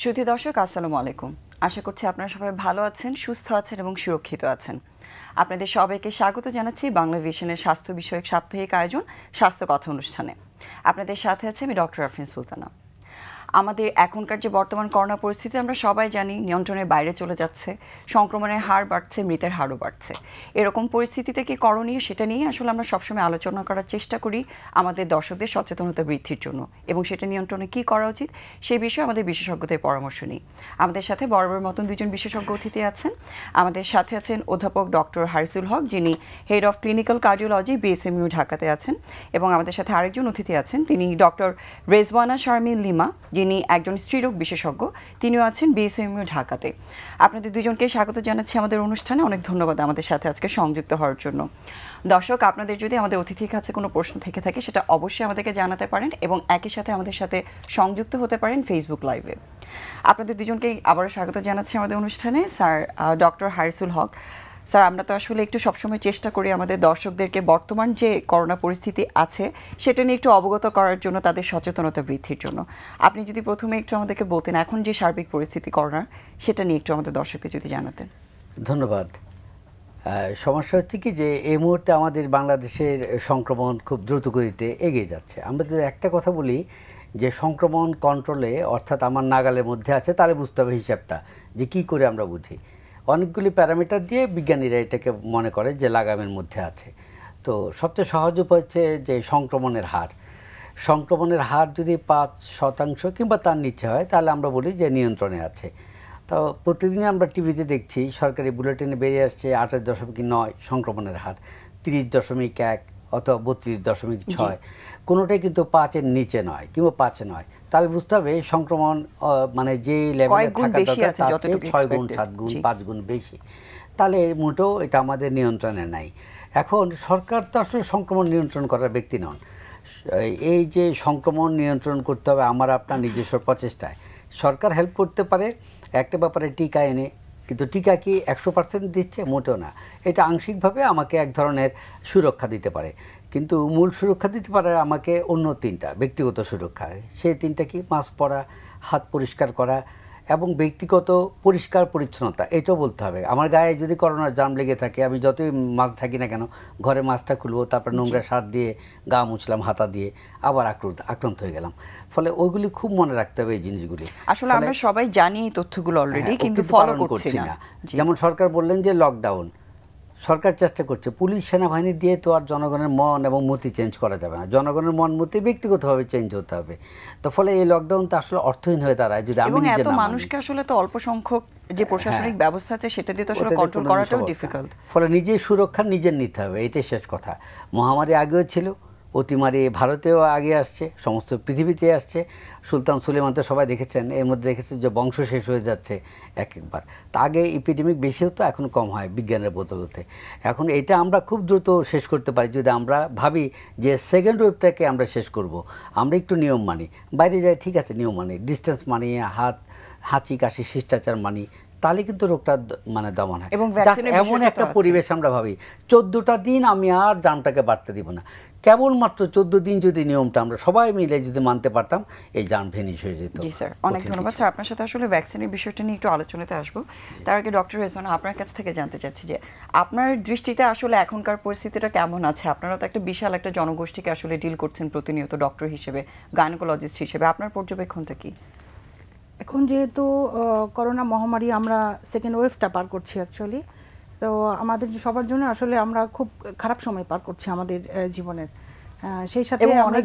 সুধী দর্শক আসসালামু আলাইকুম। আশা করছি আপনারা সবাই ভালো আছেন, সুস্থ আছেন এবং সুরক্ষিত আছেন। আপনাদের সবাইকে স্বাগত জানাচ্ছি বাংলা ভিশনের স্বাস্থ্য বিষয়ক সাপ্তাহিক আয়োজন স্বাস্থ্য কথা অনুষ্ঠানে। আপনাদের সাথে আছে আমি ডক্টর আফরিন সুলতানা। আমাদের এখনকার যে বর্তমান করোনা পরিস্থিতি আমরা সবাই জানি নিয়ন্ত্রণের বাইরে চলে যাচ্ছে, সংক্রমণের হার বাড়ছে, মৃতের হারও বাড়ছে। এরকম পরিস্থিতিতে কি করণীয় সেটা নিয়ে আসলে আমরা সবসময় আলোচনা করার চেষ্টা করি আমাদের দর্শকদের সচেতনতা বৃদ্ধির জন্য, এবং সেটা নিয়ন্ত্রণে কি করা উচিত সেই বিষয়ে আমাদের বিশেষজ্ঞদের পরামর্শ নিই। আমাদের সাথে বরাবর মতন দুজন বিশেষজ্ঞ অতিথি আছেন। আমাদের সাথে আছেন অধ্যাপক ডক্টর হারিসুল হক, যিনি head of clinical cardiology BSMU ঢাকাতে আছেন, এবং আমাদের সাথে আরেকজন অতিথি আছেন, তিনি ডক্টর রেজওয়ানা শারমিন লিমা, যিনি একজন স্ত্রীরোগ বিশেষজ্ঞ, তিনিও আছেন বিএসএমইউ ঢাকাতে। আপনাদের দুজনকে স্বাগত জানাচ্ছি আমাদের অনুষ্ঠানে। অনেক ধন্যবাদ আমাদের সাথে আজকে সংযুক্ত হওয়ার জন্য। দর্শক, আপনাদের যদি আমাদের অতিথির কাছে কোনো প্রশ্ন থেকে থাকে সেটা অবশ্যই আমাদেরকে জানাতে পারেন, এবং একই সাথে আমাদের সাথে সংযুক্ত হতে পারেন ফেসবুক লাইভে। আপনাদের দুজনকেই আবারও স্বাগত জানাচ্ছি আমাদের অনুষ্ঠানে। স্যার, ডক্টর হারিসুল হক স্যার, আমরা তো আসলে একটু সবসময় চেষ্টা করি আমাদের দর্শকদেরকে বর্তমান যে করোনা পরিস্থিতি আছে সেটা নিয়ে একটু অবগত করার জন্য, তাদের সচেতনতা বৃদ্ধির জন্য। আপনি যদি প্রথমে একটু আমাদেরকে বলতেন এখন যে সার্বিক পরিস্থিতি করোনার, সেটা নিয়ে একটু আমাদের দর্শকদের যদি জানাতেন। ধন্যবাদ। সমস্যা হচ্ছে কি যে এই মুহূর্তে আমাদের বাংলাদেশের সংক্রমণ খুব দ্রুত গতিতে এগিয়ে যাচ্ছে। আমরা যদি একটা কথা বলি যে সংক্রমণ কন্ট্রোলে, অর্থাৎ আমার নাগালের মধ্যে আছে, তাহলে বুঝতে হবে হিসাবটা যে কি করে আমরা বুঝি। অনেকগুলি প্যারামিটার দিয়ে বিজ্ঞানীরা এটাকে মনে করে যে লাগামের মধ্যে আছে। তো সবচেয়ে সহজ উপায় হচ্ছে যে সংক্রমণের হার যদি 5% কিংবা তার নিচে হয় তাহলে আমরা বলি যে নিয়ন্ত্রণে আছে। তো প্রতিদিনই আমরা টিভিতে দেখছি, সরকারি বুলেটিনে বেরিয়ে আসছে 28.9 সংক্রমণের হার, 30.1 অথবা 32.6, কোনোটাই কিন্তু 5-এর নিচে নয় কিংবা 5-এ নয়। তাহলে বুঝতে হবে সংক্রমণ মানে যে লেভেলে থাকা দরকার তার থেকে 6 গুণ 7 গুণ 5 গুণ বেশি। তাহলে মোটেও এটা আমাদের নিয়ন্ত্রণে নাই। এখন সরকার তো আসলে সংক্রমণ নিয়ন্ত্রণ করার ব্যক্তি নন। এই যে সংক্রমণ নিয়ন্ত্রণ করতে হবে আমার আপনার নিজস্ব প্রচেষ্টায়। সরকার হেল্প করতে পারে একটা ব্যাপারে, টিকা এনে, কিন্তু টিকা কি 100% দিচ্ছে? মোটেও না। এটা আংশিকভাবে আমাকে এক ধরনের সুরক্ষা দিতে পারে, কিন্তু মূল সুরক্ষা দিতে পারে আমাকে অন্য 3টা ব্যক্তিগত সুরক্ষা। সেই 3টা কি? মাস্ক পরা, হাত পরিষ্কার করা এবং ব্যক্তিগত পরিষ্কার পরিচ্ছন্নতা। এটাও বলতে হবে। আমার গায়ে যদি করোনার জাম লেগে থাকে, আমি যতই মাস্ক থাকি না কেন, ঘরে মাস্কটা খুলবো, তারপর নোংরা সার দিয়ে গা মুছলাম, হাতা দিয়ে, আবার আক্রান্ত হয়ে গেলাম। ফলে ওইগুলি খুব মনে রাখতে হবে এই জিনিসগুলি। আসলে আমরা সবাই জানি এই তথ্যগুলো অলরেডি, কিন্তু ফলো করছি না। যেমন সরকার বললেন যে লকডাউন, সরকার চেষ্টা করছে, পুলিশ সেনাবাহিনী দিয়ে তো আর জনগণের মন এবং মতি চেঞ্জ করা যাবে না। জনগণের মন মতি ব্যক্তিগতভাবে চেঞ্জ হতে হবে। তো ফলে এই লকডাউন তো আসলে অর্থহীন হয়ে দাঁড়ায় যদি আমি নিজে না মানি। মানুষকে আসলে তো অল্প সংখ্যক যে প্রশাসনিক ব্যবস্থা আছে সেটা দিয়ে তো আসলে কন্ট্রোল করাটাও ডিফিকাল্ট। ফলে নিজের সুরক্ষা নিজের নিতে হবে, এটাই শেষ কথা। মহামারী আগেও ছিল, অতিমারি ভারতেও আগে আসছে, সমস্ত পৃথিবীতে আসছে। সুলতান সুলেমান তো সবাই দেখেছেন, এর মধ্যে দেখেছেন যে বংশ শেষ হয়ে যাচ্ছে একবার। তা আগে এপিডেমিক বেশি হতো, এখন কম হয় বিজ্ঞানের বদলতে। এখন এটা আমরা খুব দ্রুত শেষ করতে পারি যদি আমরা ভাবি যে সেকেন্ড ওয়েভটাকে আমরা শেষ করব। আমরা একটু নিয়ম মানি, বাইরে যাই ঠিক আছে, নিয়ম মানি, ডিস্টেন্স মানি, হাঁচি কাশি শিষ্টাচার মানি, তাহলে কিন্তু রোগটা মানে দমন হয়। এমন একটা পরিবেশ আমরা ভাবি 14টা দিন আমি আর জামটাকে বাড়তে দিব না, কেবলমাত্র 14 দিন যদি নিয়মটা আমরা সবাই মিলে যদি মানতে পারতাম, এই জাম ভেনিশ হয়ে যেত। জি স্যার, অনেক ধন্যবাদ স্যার। আপনার সাথে আসলে ভ্যাকসিনের বিষয়টা নিয়ে একটু আলোচনাতে আসবো। তার আগে ডক্টর রেজওয়ানা, আপনার কাছ থেকে জানতে চাচ্ছি যে আপনার দৃষ্টিতে আসলে এখনকার পরিস্থিতিটা কেমন আছে? আপনারা তো একটা বিশাল একটা জনগোষ্ঠীকে আসলে ডিল করছেন প্রতিনিয়ত ডক্টর হিসেবে, গাইনোকোলজিস্ট হিসেবে, আপনার পর্যবেক্ষণটা কি? এখন যেহেতু করোনা মহামারী আমরা সেকেন্ড ওয়েভটা পার করছি অ্যাকচুয়ালি, তো আমাদের সবার জন্য আসলে আমরা খুব খারাপ সময় পার করছি আমাদের জীবনের। সেই সাথে অনেক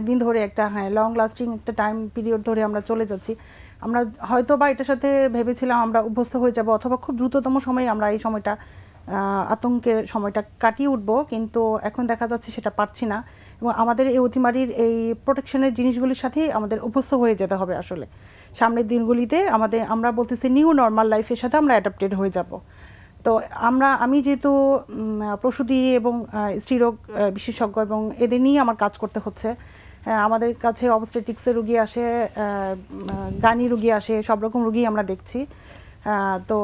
দিন ধরে একটা লং লাস্টিং একটা টাইম পিরিয়ড ধরে আমরা চলে যাচ্ছি। আমরা হয়তো বা এটার সাথে ভেবেছিলাম আমরা অভ্যস্ত হয়ে যাব, অথবা খুব দ্রুততম সময়ে আমরা এই সময়টা আতঙ্কের সময়টা কাটিয়ে উঠবো, কিন্তু এখন দেখা যাচ্ছে সেটা পারছি না। এবং আমাদের এই অতিমারির এই প্রোটেকশনের জিনিসগুলির সাথেই আমাদের অভ্যস্ত হয়ে যেতে হবে আসলে। সামনের দিনগুলিতে আমরা বলতেছি নিউ নর্মাল লাইফের সাথে আমরা অ্যাডাপ্টেড হয়ে যাব। তো আমি যেহেতু প্রসূতি এবং স্ত্রীরোগ বিশেষজ্ঞ এবং এদের নিয়ে আমার কাজ করতে হচ্ছে, আমাদের কাছে অবস্টেট্রিক্সের রুগী আসে, গানি রুগী আসে, সব রকম রুগী আমরা দেখছি। তো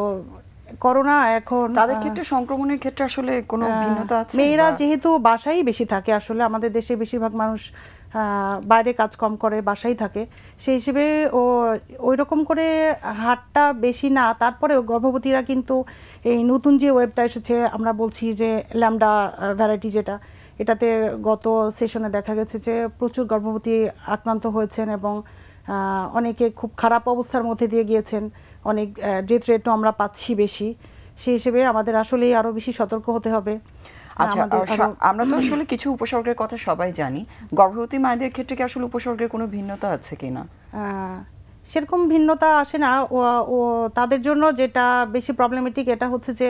করোনা এখন তাদের ক্ষেত্রে সংক্রমণের ক্ষেত্রে আসলে কোনো ভিন্নতা আছে? মেয়েরা যেহেতু বাসায় বেশি থাকে, আসলে আমাদের দেশে বেশিরভাগ মানুষ বাইরে কাজ কম করে, বাসায় থাকে, সেই হিসেবে ওই রকম করে হারটা বেশি না। তারপরেও গর্ভবতীরা কিন্তু এই নতুন যে ওয়েবটা এসেছে, আমরা বলছি যে ল্যামডা ভ্যারাইটি, যেটা এটাতে গত সেশনে দেখা গেছে যে প্রচুর গর্ভবতী আক্রান্ত হয়েছেন এবং অনেকে খুব খারাপ অবস্থার মধ্যে দিয়ে গিয়েছেন, অনেক ডেথ রেটও আমরা পাচ্ছি বেশি। সেই হিসেবে আমাদের আসলেই আরও বেশি সতর্ক হতে হবে। আচ্ছা, আমরা তো আসলে কিছু উপসর্গের কথা সবাই জানি, গর্ভবতী মায়েদের ক্ষেত্রে কি আসলে উপসর্গের কোনো ভিন্নতা আছে কিনা? সেরকম ভিন্নতা আসে না। ও তাদের জন্য যেটা বেশি প্রবলেমেটিক, এটা হচ্ছে যে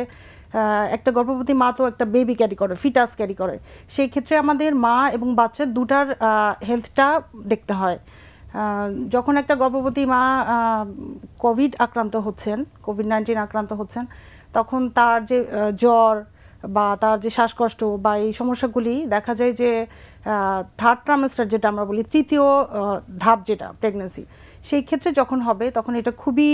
একটা গর্ভবতী মা তো একটা বেবি ক্যারি করে, ফিটাস ক্যারি করে, সেই ক্ষেত্রে আমাদের মা এবং বাচ্চা দুটার হেলথটা দেখতে হয়। যখন একটা গর্ভবতী মা কোভিড-19 আক্রান্ত হচ্ছেন, তখন তার যে জ্বর বা তার যে শ্বাসকষ্ট বা এই সমস্যাগুলি দেখা যায় যে থার্ড ট্রাইমেস্টার, যেটা আমরা বলি তৃতীয় ধাপ, যেটা প্রেগন্যান্সি, সেই ক্ষেত্রে যখন হবে তখন এটা খুবই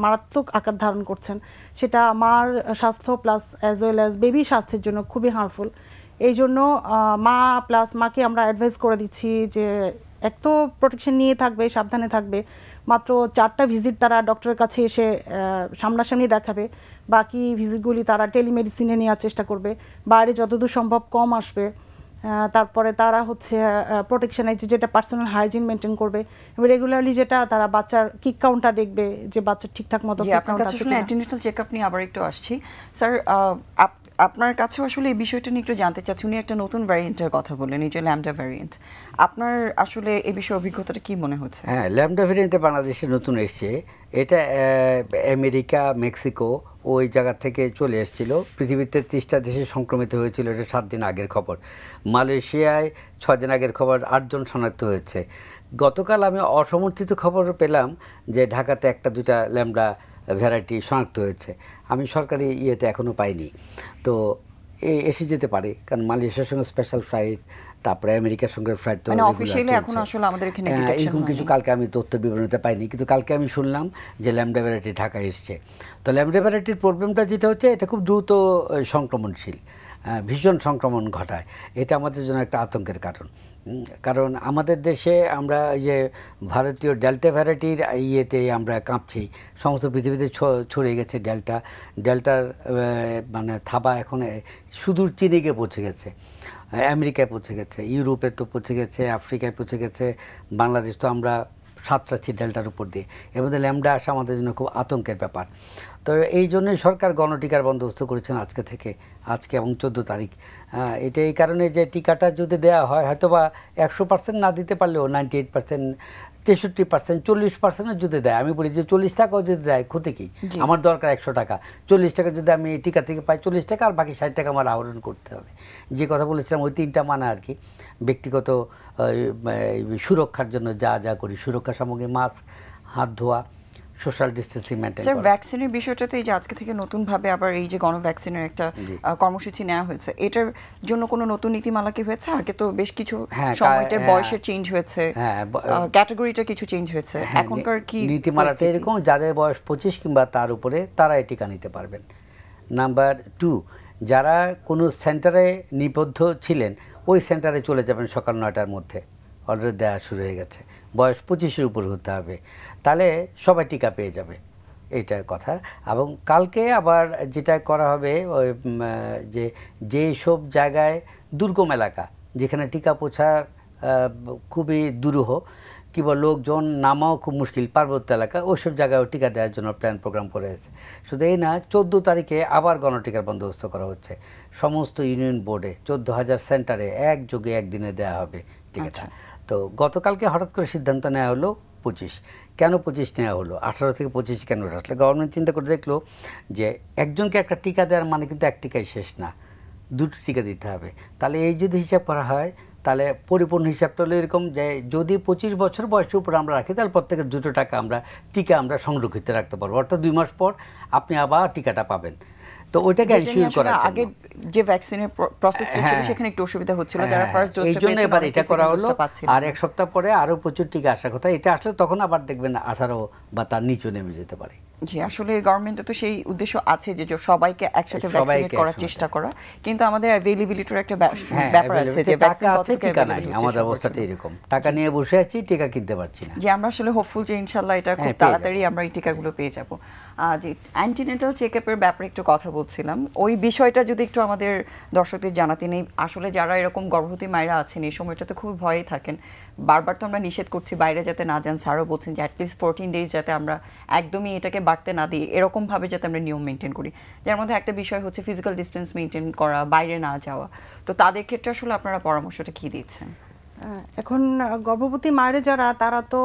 মারাত্মক আকার ধারণ করছেন। সেটা মার স্বাস্থ্য plus as well as baby স্বাস্থ্যের জন্য খুবই হার্মফুল। এই জন্য মাকে আমরা অ্যাডভাইস করে দিচ্ছি যে এক তো প্রোটেকশন নিয়ে থাকবে, সাবধানে থাকবে, মাত্র 4টা ভিজিট তারা ডক্টরের কাছে এসে সামনাসামনি দেখাবে, বাকি ভিজিটগুলি তারা টেলিমেডিসিনে নেওয়ার চেষ্টা করবে, বাইরে যতদূর সম্ভব কম আসবে। তারপরে তারা হচ্ছে প্রোটেকশন যেটা পার্সোনাল হাইজিন মেনটেন করবে, রেগুলারলি যেটা তারা বাচ্চার কিক কাউন্টটা দেখবে যে বাচ্চা ঠিকঠাক মতো কিক কাউন্ট আছে কিনা। অ্যান্টিনেটাল চেকআপ নিয়ে আবার একটু আসছি স্যার, আপনার কাছেও আসলে এই বিষয়টা নিয়ে একটু জানতে চাচ্ছি। উনি একটা নতুন ভ্যারিয়েন্টের কথা বললেন, এই যে ল্যামডা ভ্যারিয়েন্ট, আপনার আসলে এই বিষয়ে অভিজ্ঞতাটা কি মনে হচ্ছে? হ্যাঁ, ল্যামডা ভ্যারিয়েন্টে বাংলাদেশে নতুন এসছে। এটা আমেরিকা, মেক্সিকো ওই জায়গা থেকে চলে এসেছিল। পৃথিবীতে 30টা দেশে সংক্রমিত হয়েছিল, এটা 7 দিন আগের খবর। মালয়েশিয়ায় 6 দিন আগের খবর 8 জন শনাক্ত হয়েছে। গতকাল আমি অসমর্থিত খবর পেলাম যে ঢাকাতে 1-2টা ল্যামডা ভ্যারাইটি শনাক্ত হয়েছে। আমি সরকারি ইয়েতে এখনও পাইনি, তো এসে যেতে পারে, কারণ মালয়েশিয়ার সঙ্গে স্পেশাল ফ্লাইট, তারপরে আমেরিকার সঙ্গে ফ্লাইট, তো অফিশিয়ালি এখন আসলে আমাদের এখানে ডিটেকশন এরকম কিছু কালকে আমি তথ্য বিবরণীতে পাইনি, কিন্তু কালকে আমি শুনলাম যে ল্যামডা ভ্যারাইটি ঢাকায় এসছে। তো ল্যামডা ভ্যারাইটির প্রবলেমটা যেটা হচ্ছে, এটা খুব দ্রুত সংক্রমণশীল, ভীষণ সংক্রমণ ঘটায়। এটা আমাদের জন্য একটা আতঙ্কের কারণ আমাদের দেশে আমরা যে ভারতীয় ডেল্টা ভ্যারাইটির ইয়েতে আমরা কাঁপছি, সমস্ত পৃথিবীতে ছড়িয়ে গেছে ডেল্টার মানে থাবা এখন সুদূর চীনে গিয়ে পৌঁছে গেছে, আমেরিকায় পৌঁছে গেছে, ইউরোপে তো পৌঁছে গেছে, আফ্রিকায় পৌঁছে গেছে, বাংলাদেশ তো আমরা সাঁতরাচ্ছি ডেল্টার উপর দিয়ে। এর মধ্যে ল্যামডা আসা আমাদের জন্য খুব আতঙ্কের ব্যাপার। তো এই জন্যই সরকার গণটিকার বন্দোবস্ত করেছেন আজকে এবং 14 তারিখ। এটা এই কারণে যে টিকাটা যদি দেওয়া হয়, হয়তো বা 100% না দিতে পারলেও 98%, 63%, 40% যদি দেয়, আমি বলি যে 40 টাকাও যদি দেয় ক্ষতি কি, আমার দরকার 100 টাকা, 40 টাকা যদি আমি এই টিকা থেকে পাই 40 টাকা, আর বাকি 60 টাকা আমার আহরণ করতে হবে। যে কথা বলেছিলাম ওই 3টা মানে আর কি, ব্যক্তিগত সুরক্ষার জন্য যা করি, সুরক্ষা সামগ্রী, মাস্ক, হাত ধোয়া, সোশ্যাল ডিস্টেন্সিং মেইনটেইন করা। স্যার, ভ্যাকসিনের বিষয়টাতে এই যে আজকে থেকে নতুনভাবে আবার এই যে গণভ্যাকসিনের একটা কর্মসূচি নেওয়া হয়েছে, এটার জন্য কোনো নতুন নীতিমালা কি হয়েছে? আগে তো বেশ কিছু সময়তে বয়সের চেঞ্জ হয়েছে, ক্যাটাগরিটা কিছু চেঞ্জ হয়েছে, এখনকার কি নীতিমালাটা এরকম, যাদের বয়স 25 কিংবা তার উপরে তারা এই টিকা নিতে পারবেন। নাম্বার 2, যারা কোনো সেন্টারে নিবদ্ধ ছিলেন ওই সেন্টারে চলে যাবেন সকাল 9টার মধ্যে, অলরেডি দেওয়া শুরু হয়ে গেছে। বয়স 25-এর উপর হতে হবে, তাহলে সবাই টিকা পেয়ে যাবে, এইটার কথা। এবং কালকে আবার যেটা করা হবে, ওই যেই সব জায়গায় দুর্গম এলাকা, যেখানে টিকা পৌঁছার খুবই দুরূহ কিংবা লোকজন নামাও খুব মুশকিল, পার্বত্য এলাকা, ওইসব জায়গায়ও টিকা দেওয়ার জন্য প্ল্যান প্রোগ্রাম করে আছে। শুধু এই না, 14 তারিখে আবার গণটিকার বন্দোবস্ত করা হচ্ছে। সমস্ত ইউনিয়ন বোর্ডে 14,000 সেন্টারে একযোগে একদিনে দেওয়া হবে টিকাটা। তো গতকালকে হঠাৎ করে সিদ্ধান্ত নেওয়া হলো 25। কেন 25 নেওয়া হলো, 18 থেকে 25 কেন? আসলে গভর্নমেন্ট চিন্তা করে দেখলো যে একজনকে একটা টিকা দেওয়ার মানে কিন্তু এক টিকাই শেষ না, 2টো টিকা দিতে হবে। তাহলে এই যদি হিসাব করা হয়, তাহলে পরিপূর্ণ হিসাবটা হলো এরকম যে যদি 25 বছর বয়সের উপর আমরা রাখি, তাহলে প্রত্যেকের 2টো টিকা আমরা সংরক্ষিত রাখতে পারবো, অর্থাৎ 2 মাস পর আপনি আবার টিকাটা পাবেন। তো ওইটাকে এনশিওর করার জন্য আগে যে ভ্যাকসিনের প্রসেসটা ছিল সেখানে একটু অসুবিধা হচ্ছিল, যারা ফার্স্ট ডোজটা পেয়েছে, এইজন্য এবার এটা করা হলো। আর 1 সপ্তাহ পরে আরো প্রচুর টিকা আসার কথা, এটা আসলে তখন আবার দেখবেন 18 বা তার নিচে নেমে যেতে পারে। জি, আসলে গভর্নমেন্টে তো সেই উদ্দেশ্য আছে যে সবাইকে একসাথে ভ্যাকসিনেট করার চেষ্টা করা, কিন্তু আমাদের অ্যাভেইলেবিলিটির একটা ব্যাপার আছে যে ভ্যাকসিন আছে, টিকা নাই। আমাদের অবস্থাটা এরকম, টাকা নিয়ে বসে আছি, টিকা কিনতে পারছি না। যে আমরা আসলে হোপফুল যে ইনশাআল্লাহ এটা খুব তাড়াতাড়ি আমরা এই টিকাগুলো পেয়ে যাব। যে অ্যান্টিনেটাল চেকআপের ব্যাপারে একটু কথা বলছিলাম, ওই বিষয়টা যদি একটু আমাদের দর্শকদের জানাতে নেই। আসলে যারা এরকম গর্ভবতী মায়েরা আছেন এই সময়টাতে খুব ভয়েই থাকেন, বারবার তো আমরা নিষেধ করছি বাইরে যাতে না যান, স্যারও বলছেন যে অ্যাটলিস্ট 14 ডেজ যাতে আমরা একদমই এটাকে বাড়তে না দিই, এরকমভাবে যাতে আমরা নিয়ম মেনটেন করি। যার মধ্যে একটা বিষয় হচ্ছে ফিজিক্যাল ডিস্টেন্স মেনটেন করা, বাইরে না যাওয়া। তো তাদের ক্ষেত্রে আসলে আপনারা পরামর্শটা কী দিচ্ছেন? এখন গর্ভবতী মায়েরা যারা, তারা তো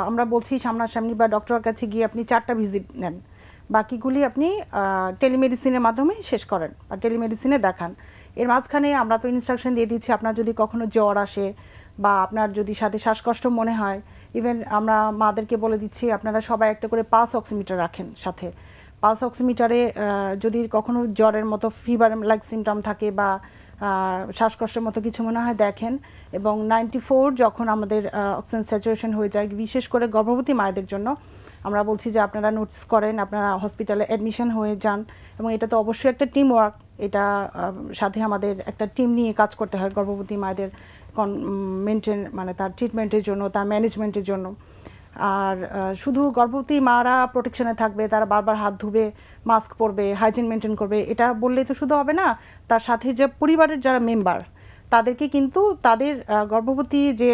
আমরা বলছি সামনাসামনি বা ডক্টরের কাছে গিয়ে আপনি 4টা ভিজিট নেন, বাকিগুলি আপনি টেলিমেডিসিনের মাধ্যমে শেষ করেন আর টেলিমেডিসিনে দেখান। এর মাঝখানে আমরা তো ইনস্ট্রাকশন দিয়ে দিচ্ছি, আপনার যদি কখনো জ্বর আসে বা আপনার যদি সাথে শ্বাসকষ্ট মনে হয়, ইভেন আমরা মাদেরকে বলে দিচ্ছি আপনারা সবাই একটা করে পালস অক্সিমিটার রাখেন সাথে। পালস অক্সিমিটারে যদি কখনো জ্বরের মতো ফিভার লাইক সিমটম থাকে বা শ্বাসকষ্টের মতো কিছু মনে হয় দেখেন। এবং 94 যখন আমাদের অক্সিজেন স্যাচুরেশন হয়ে যায়, বিশেষ করে গর্ভবতী মায়েদের জন্য আমরা বলছি যে আপনারা নোটিস করেন, আপনারা হসপিটালে অ্যাডমিশন হয়ে যান। এবং এটা তো অবশ্যই একটা টিম ওয়ার্ক, এটা সাথে আমাদের একটা টিম নিয়ে কাজ করতে হয় গর্ভবতী মায়েদের মেনটেন, মানে তার ট্রিটমেন্টের জন্য, তার ম্যানেজমেন্টের জন্য। আর শুধু গর্ভবতী মারা প্রোটেকশনে থাকবে, তারা বারবার হাত ধুবে, মাস্ক পরবে, হাইজিন মেনটেন করবে, এটা বললেই তো শুধু হবে না। তার সাথে যে পরিবারের যারা মেম্বার, তাদেরকে কিন্তু তাদের গর্ভবতী যে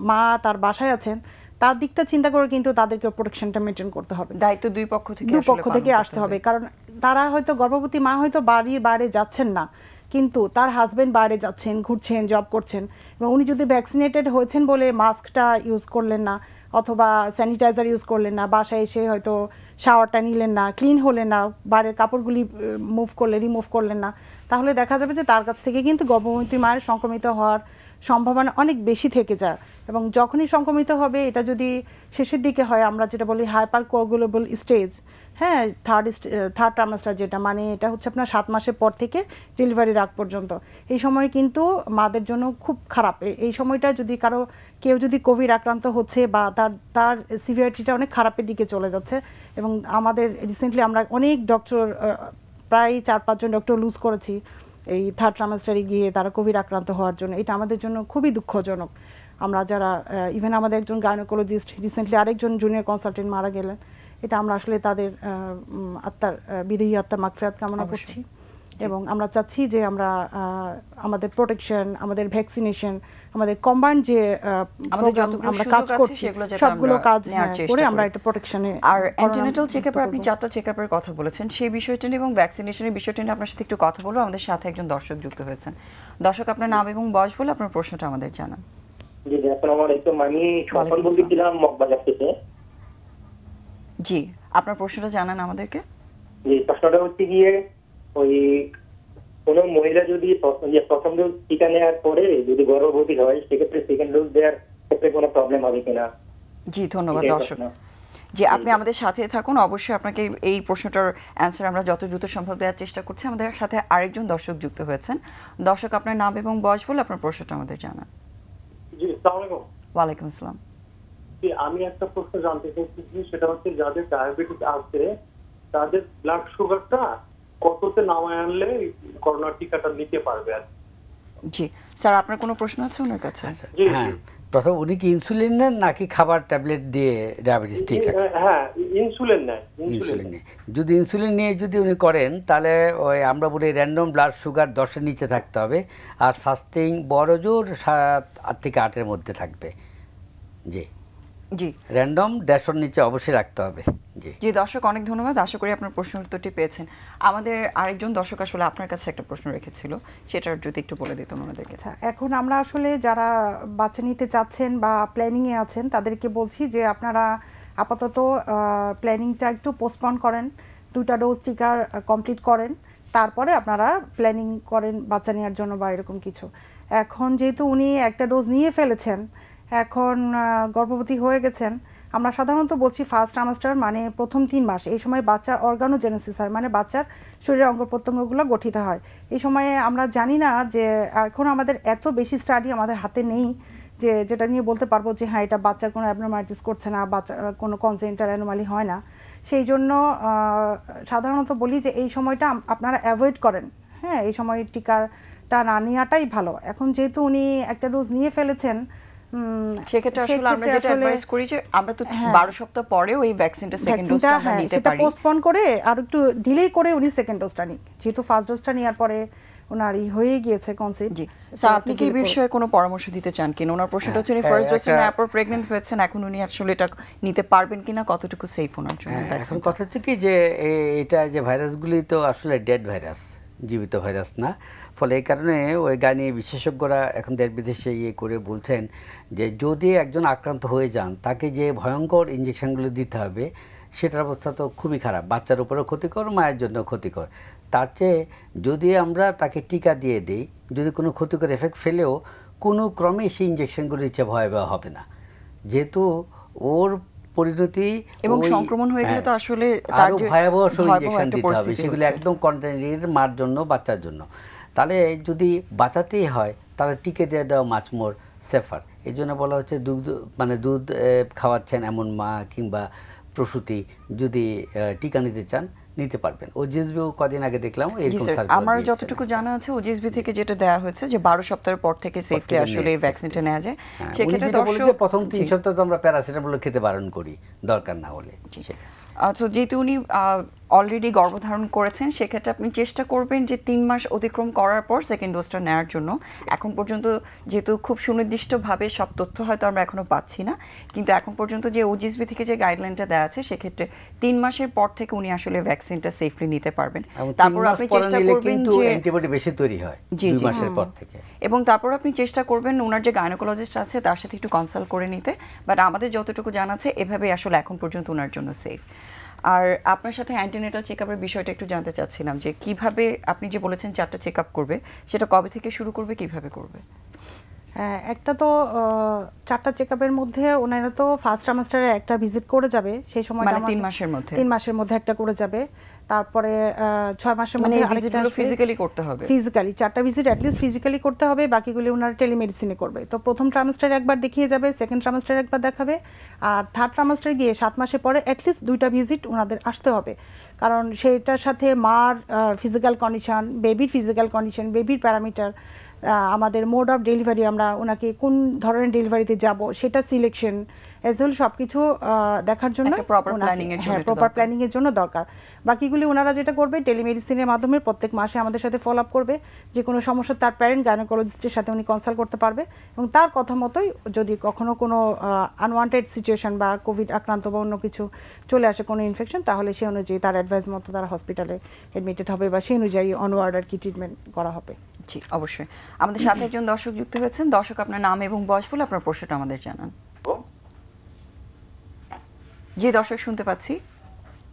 মা তার বাসায় আছেন তার দিকটা চিন্তা করে কিন্তু তাদেরকে প্রোটেকশনটা মেনটেন করতে হবে। দায়িত্ব দুই পক্ষ থেকে আসতে হবে। কারণ তারা হয়তো গর্ভবতী মা হয়তো বাড়ির বাইরে যাচ্ছেন না, কিন্তু তার হাজবেন্ড বাইরে যাচ্ছেন, ঘুরছেন, জব করছেন, এবং উনি যদি ভ্যাকসিনেটেড হয়েছেন বলে মাস্কটা ইউজ করলেন না অথবা স্যানিটাইজার ইউজ করলেন না, বাসায় এসে হয়তো শাওয়ারটা নিলেন না, ক্লিন হলেন না, বাইরের কাপড়গুলি রিমুভ করলেন না, তাহলে দেখা যাবে যে তার কাছ থেকে কিন্তু গর্ভবতী মায়ের সংক্রমিত হওয়ার সম্ভাবনা অনেক বেশি থেকে যায়। এবং যখনই সংক্রমিত হবে, এটা যদি শেষের দিকে হয়, আমরা যেটা বলি হাইপার কোয়াগুলেবল স্টেজ, হ্যাঁ, থার্ড ট্রাইমাস্টার, যেটা মানে এটা হচ্ছে আপনার 7 মাসের পর থেকে ডেলিভারির আগ পর্যন্ত, এই সময় কিন্তু মাদের জন্য খুব খারাপ। এই সময়টা যদি কেউ যদি কোভিড আক্রান্ত হচ্ছে বা তার সিভিয়ারিটিটা অনেক খারাপের দিকে চলে যাচ্ছে। এবং আমাদের রিসেন্টলি আমরা অনেক ডক্টর, প্রায় 4-5 জন ডক্টর লুজ করেছি এই থার্ড ট্রাইমাস্টারে গিয়ে তারা কোভিড আক্রান্ত হওয়ার জন্য। এটা আমাদের জন্য খুবই দুঃখজনক। আমরা যারা ইভেন আমাদের একজন গাইনোকোলজিস্ট রিসেন্টলি আরেকজন জুনিয়র কনসালটেন্ট মারা গেলেন, এটা আমরা আসলে তাদের আত্মার বিদেহী আত্মার মাগফিরাত কামনা করছি। এবং আমরা চাচ্ছি যে আমরা আমাদের প্রোটেকশন, আমাদের ভ্যাকসিনেশন, আমাদের কম্বাইন্ড যে আমরা কাজ করছি সবগুলো কাজ করে আমরা এটা প্রোটেকশনে। আর অ্যান্টিনেটাল চেকআপে আপনি 4টা চেকআপের কথা বলেছেন, সেই বিষয়টা নিয়ে এবং ভ্যাকসিনেশনের বিষয়টা নিয়ে আপনার সাথে একটু কথা বলবো। আমাদের সাথে একজন দর্শক যুক্ত হয়েছেন। দর্শক, আপনার নাম এবং বয়স বলে আপনার প্রশ্নটা আমাদের জানান। জি, আসসালামু আলাইকুম। আমি স্বপন বলছিলাম মগবাজার থেকে। জি, আপনার প্রশ্নটা জানান আমাদেরকে। জি, প্রশ্নটা হচ্ছে গিয়ে ওই কোন মহিলা যদি প্রথম ডোজ টিকা নেওয়ার পরে যদি গর্ভবতী হয়, সেক্ষেত্রে সেকেন্ড ডোজ দেওয়ার ক্ষেত্রে কোনো প্রবলেম হবে কিনা? জি, ধন্যবাদ দর্শক। যে আপনি আমাদের সাথে থাকুন, অবশ্যই আপনাকে এই প্রশ্নটার অ্যান্সার আমরা যত দ্রুত সম্ভব দেওয়ার চেষ্টা করছি। আমাদের সাথে আরেকজন দর্শক যুক্ত হয়েছেন। দর্শক, আপনার নাম এবং বয়স বলে আপনার প্রশ্নটা আমাদের জানান। জি, আসসালামু আলাইকুম। ওয়ালাইকুম আসসালাম। জি, আমি একটা প্রশ্ন জানতে চাইছি, সেটা হচ্ছে যাদের ডায়াবেটিস আছে তাদের ব্লাড সুগারটা কততে নামায় আনলে করোনা টিকাটা নিতে পারবে? জি স্যার, আপনার কোনো প্রশ্ন আছে ওনার কাছে? হ্যাঁ, প্রথম উনি কি ইনসুলিন নেন নাকি খাবার ট্যাবলেট দিয়ে ডায়াবেটিস ঠিক রাখেন? হ্যাঁ, ইনসুলিন নেয়। ইনসুলিন নিয়ে যদি ইনসুলিন নিয়ে যদি উনি করেন, তাহলে ওই আমরা বলি র্যান্ডম ব্লাড সুগার 10-এর নিচে থাকতে হবে, আর ফাস্টিং বড় জোর 7 থেকে 8-এর মধ্যে থাকবে। জি জি, র্যান্ডম 150-এর নিচে অবশ্যই রাখতে হবে। জি জি দর্শক, অনেক ধন্যবাদ। আশা করি আপনার প্রশ্ন উত্তরটি পেয়েছেন। আমাদের আরেকজন দর্শক আসলে আপনার কাছে একটা প্রশ্ন রেখেছিল, সেটা যদি একটু বলে দিতেন ওনাদেরকে। আচ্ছা, এখন আমরা আসলে যারা বাচ্চা নিতে চাচ্ছেন বা প্ল্যানিংয়ে আছেন তাদেরকে বলছি যে আপনারা আপাতত প্ল্যানিংটা একটু পোস্টপন করেন, 2টা ডোজ টিকা কমপ্লিট করেন, তারপরে আপনারা প্ল্যানিং করেন বাচ্চা নেওয়ার জন্য বা এরকম কিছু। এখন যেহেতু উনি একটা ডোজ নিয়ে ফেলেছেন, এখন গর্ভবতী হয়ে গেছেন, আমরা সাধারণত বলছি ফার্স্ট ট্রাইমাস্টার মানে প্রথম 3 মাস, এই সময় বাচ্চার অর্গানোজেনেসিস হয়, মানে বাচ্চার শরীরের অঙ্গ প্রত্যঙ্গগুলো গঠিত হয়। এই সময়ে আমরা জানি না যে, এখন আমাদের এত বেশি স্টাডি আমাদের হাতে নেই যেটা নিয়ে বলতে পারবো যে হ্যাঁ এটা বাচ্চার কোনো অ্যাবনর্মালিটিস করছে না, বাচ্চা কোনো কনজেনিটাল অ্যানোমালি হয় না। সেই জন্য সাধারণত বলি যে এই সময়টা আপনারা অ্যাভয়েড করেন। হ্যাঁ, এই সময় টিকাটা না নেওয়াটাই ভালো। এখন যেহেতু উনি একটা ডোজ নিয়ে ফেলেছেন, সেক্ষেত্রে আসলে আমরা যেটা অ্যাডভাইস করি যে আমরা তো 12 সপ্তাহ পরে ওই ভ্যাকসিনটা সেকেন্ড ডোজটা আমরা নিতে সেটা পারি, পোস্টপোন করে আর একটু ডিলে করে উনি সেকেন্ড ডোজটা নিক, যেহেতু ফার্স্ট ডোজটা নেওয়ার পরে ওনার হয়ে গিয়েছে কনসেপ্ট। জি স্যার, আপনি কি এই বিষয়ে কোনো পরামর্শ দিতে চান কিনা? ওনার প্রশ্নটা হচ্ছে উনি ফার্স্ট ডোজ নেওয়ার পর প্রেগন্যান্ট হয়েছেন, এখন উনি আসলে এটা নিতে পারবেন কিনা, কতটুকু সেফ ওনার জন্য এখন কথা হচ্ছে কি যে এটা যে ভাইরাসগুলি তো আসলে ডেড ভাইরাস, জীবিত ভাইরাস না। ফলে এই কারণে ওই গাইনি বিশেষজ্ঞরা এখন দেশ বিদেশে করে বলছেন যে যদি একজন আক্রান্ত হয়ে যান তাকে যে ভয়ঙ্কর ইঞ্জেকশনগুলো দিতে হবে সেটার অবস্থা তো খুবই খারাপ, বাচ্চার উপরেও ক্ষতিকর, মায়ের জন্য ক্ষতিকর। তার চেয়ে যদি আমরা তাকে টিকা দিয়ে দিই, যদি কোনো ক্ষতিকর এফেক্ট ফেলেও কোনো ক্রমে সেই ইঞ্জেকশনগুলির চেয়ে ভয়াবহ হবে না, যেহেতু ওর পরিণতি এবং সংক্রমণ হয়ে গেলে তো আসলে তার আরো যে ভয়াবহ ইনজেকশন একটা দিতে হবে, পরিস্থিতি সেগুলো হচ্ছে। একদম কন্টিনিউর মার জন্য, বাচ্চার জন্য। তাহলে যদি বাঁচাতেই হয় তাহলে টিকে দিয়ে দেওয়া মাছ মোর সেফার। এই জন্য বলা হচ্ছে দুধ খাওয়াচ্ছেন এমন মা কিংবা প্রসূতি যদি টিকা নিতে চান নিতে পারবেন। ওজিএসবিও কদিন আগে দেখলাম এরকম সার্কুলার আমার দিয়েছে। যতটুকু জানা আছে ওজিএসবি থেকে যেটা দেয়া হয়েছে যে 12 সপ্তাহের পর থেকে সেফলি আসলে এই ভ্যাকসিনটা নেওয়া যায়। উনি সেক্ষেত্রে যেটা বলেন যে প্রথম 3 জি। সপ্তাহ তো আমরা প্যারাসিটামল খেতে বারণ করি দরকার না হলে। আচ্ছা, যেহেতু উনি অলরেডি গর্ভধারণ করেছেন সেক্ষেত্রে আপনি চেষ্টা করবেন যে 3 মাস অতিক্রম করার পর সেকেন্ড ডোজটা নেওয়ার জন্য। এখন পর্যন্ত যেহেতু খুব সুনির্দিষ্টভাবে সব তথ্য হয়তো আমরা এখনো পাচ্ছি না, কিন্তু এখন পর্যন্ত যে ওজিএসবি থেকে যে গাইডলাইনটা দেওয়া আছে সেক্ষেত্রে 3 মাসের পর থেকে উনি আসলে ভ্যাকসিনটা সেফলি নিতে পারবেন। তারপর আপনি চেষ্টা করবেন যে অ্যান্টিবডি বেশি তৈরি হয় 2 মাসের পর থেকে, এবং তারপর আপনি চেষ্টা করবেন ওনার যে গাইনোকোলজিস্ট আছে তার সাথে একটু কনসাল্ট করে নিতে। বাট আমাদের যতটুকু জানা আছে এভাবে আসলে এখন পর্যন্ত ওনার জন্য সেফ। আর আপনার সাথে অ্যান্টিনেটাল চেকআপের বিষয়টা একটু জানতে চাচ্ছিলাম যে কিভাবে, আপনি যে বলেছেন 4টা চেকআপ করবে, সেটা কবে থেকে শুরু করবে, কিভাবে করবে? একটা তো 4টা চেকআপের মধ্যে ওনারা তো ফার্স্ট ট্রাইমাস্টারে একটা ভিজিট করে যাবে, সেই সময়টা মানে 3 মাসের মধ্যে 3 মাসের মধ্যে একটা করে যাবে। তারপরে 6 মাসের মানে মধ্যে আরেকটা ফিজিক্যালি করতে হবে। ফিজিক্যালি 4টা ভিজিট অ্যাটলিস্ট ফিজিক্যালি করতে হবে, বাকিগুলি ওনারা টেলিমেডিসিনে করবে। তো প্রথম ট্রাইমাস্টারে একবার দেখিয়ে যাবে, সেকেন্ড ট্রাইমাস্টারে একবার দেখাবে, আর থার্ড ট্রাইমাস্টারে গিয়ে 7 মাসের পরে অ্যাটলিস্ট 2টা ভিজিট ওনাদের আসতে হবে। কারণ সেটার সাথে মার ফিজিক্যাল কন্ডিশন, বেবির ফিজিক্যাল কন্ডিশন, বেবির প্যারামিটার, আমাদের মোড অফ ডেলিভারি, আমরা ওনাকে কোন ধরনের ডেলিভারিতে যাব সেটা সিলেকশন এজ ওয়েল সব কিছু দেখার জন্য প্রপার প্ল্যানিং এর জন্য দরকার। বাকিগুলি ওনারা যেটা করবে টেলিমেডিসিনের মাধ্যমে প্রত্যেক মাসে আমাদের সাথে ফলো আপ করবে, যে কোনো সমস্যা তার প্যারেন্ট গাইনোকোলজিস্টের সাথে উনি কনসাল্ট করতে পারবে, এবং তার কথা মতোই যদি কখনো কোনো আনওয়ান্টেড সিচুয়েশন বা কোভিড আক্রান্ত বা অন্য কিছু চলে আসে, কোনো ইনফেকশন, তাহলে সে অনুযায়ী তার অ্যাডভাইস মতো তারা হসপিটালে অ্যাডমিটেড হবে বা সেই অনুযায়ী অনওয়ার্ড আর কি ট্রিটমেন্ট করা হবে। জি অবশ্যই। আমাদের সাথে একজন দর্শক যুক্ত হয়েছেন। দর্শক, আপনার নাম এবং বয়স বলে আপনার প্রশ্নটা আমাদের জানান। জি দর্শক, শুনতে পাচ্ছি।